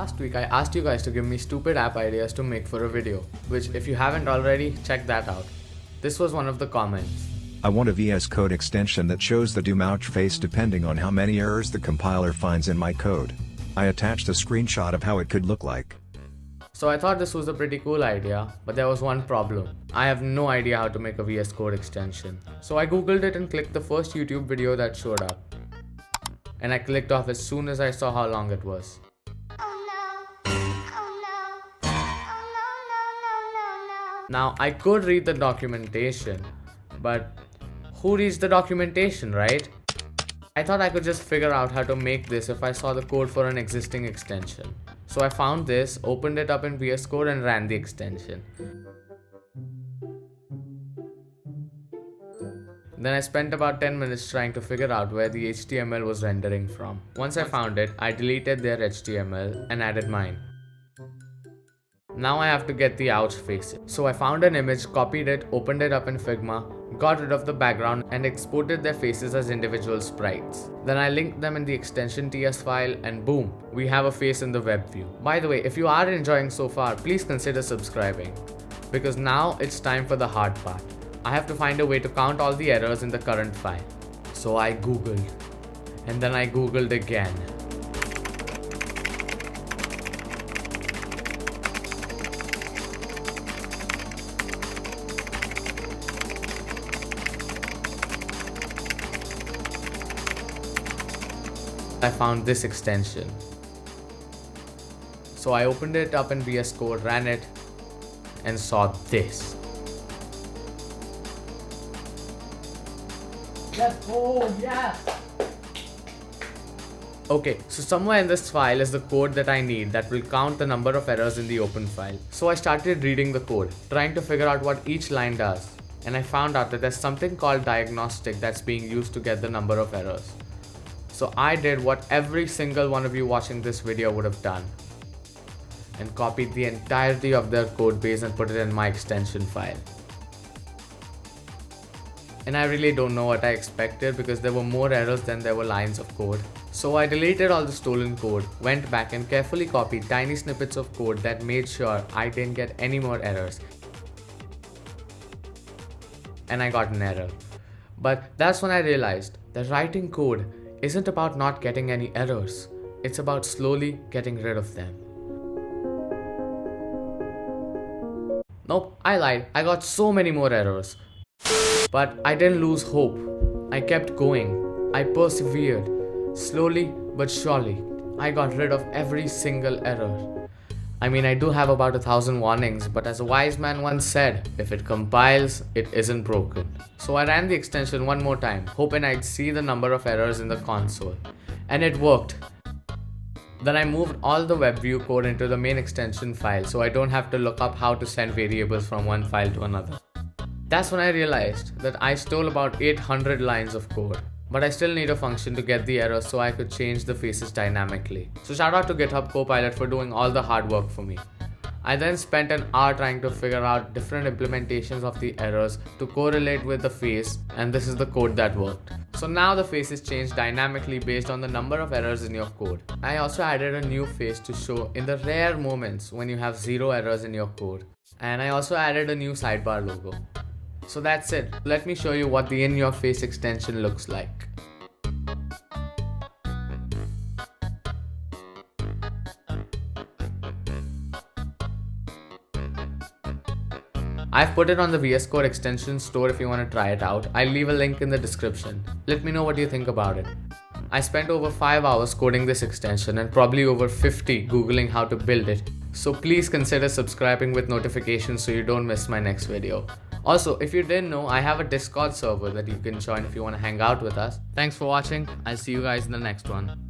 Last week I asked you guys to give me stupid app ideas to make for a video, which if you haven't already, check that out. This was one of the comments. I want a VS Code extension that shows the do-mouch face depending on how many errors the compiler finds in my code. I attached a screenshot of how it could look like. So I thought this was a pretty cool idea, but there was one problem. I have no idea how to make a VS Code extension. So I googled it and clicked the first YouTube video that showed up. And I clicked off as soon as I saw how long it was. Now I could read the documentation, but who reads the documentation, right? I thought I could just figure out how to make this if I saw the code for an existing extension. So I found this, opened it up in VS Code and ran the extension. Then I spent about 10 minutes trying to figure out where the HTML was rendering from. Once I found it, I deleted their HTML and added mine. Now I have to get the ouch faces. So I found an image, copied it, opened it up in Figma, got rid of the background and exported their faces as individual sprites. Then I linked them in the extension TS file and boom, we have a face in the web view. By the way, if you are enjoying so far, please consider subscribing. Because now it's time for the hard part. I have to find a way to count all the errors in the current file. So I googled. And then I googled again. I found this extension. So I opened it up in VS Code, ran it, and saw this. Let's go, yes! Okay, so somewhere in this file is the code that I need that will count the number of errors in the open file. So I started reading the code, trying to figure out what each line does. And I found out that there's something called diagnostic that's being used to get the number of errors. So I did what every single one of you watching this video would have done and copied the entirety of their code base and put it in my extension file. And I really don't know what I expected because there were more errors than there were lines of code. So I deleted all the stolen code, went back and carefully copied tiny snippets of code that made sure I didn't get any more errors. And I got an error. But that's when I realized that writing code isn't about not getting any errors. It's about slowly getting rid of them. Nope, I lied. I got so many more errors. But I didn't lose hope. I kept going. I persevered. Slowly but surely, I got rid of every single error. I mean, I do have about 1,000 warnings, but as a wise man once said, if it compiles, it isn't broken. So I ran the extension one more time, hoping I'd see the number of errors in the console. And it worked. Then I moved all the WebView code into the main extension file so I don't have to look up how to send variables from one file to another. That's when I realized that I stole about 800 lines of code. But I still need a function to get the errors so I could change the faces dynamically. So shout out to GitHub Copilot for doing all the hard work for me. I then spent an hour trying to figure out different implementations of the errors to correlate with the face, and this is the code that worked. So now the faces change dynamically based on the number of errors in your code. I also added a new face to show in the rare moments when you have 0 errors in your code. And I also added a new sidebar logo. So that's it. Let me show you what the in your face extension looks like. I've put it on the VS Code extension store if you want to try it out. I'll leave a link in the description. Let me know what you think about it. I spent over 5 hours coding this extension and probably over 50 googling how to build it. So please consider subscribing with notifications so you don't miss my next video. Also, if you didn't know, I have a Discord server that you can join if you want to hang out with us. Thanks for watching. I'll see you guys in the next one.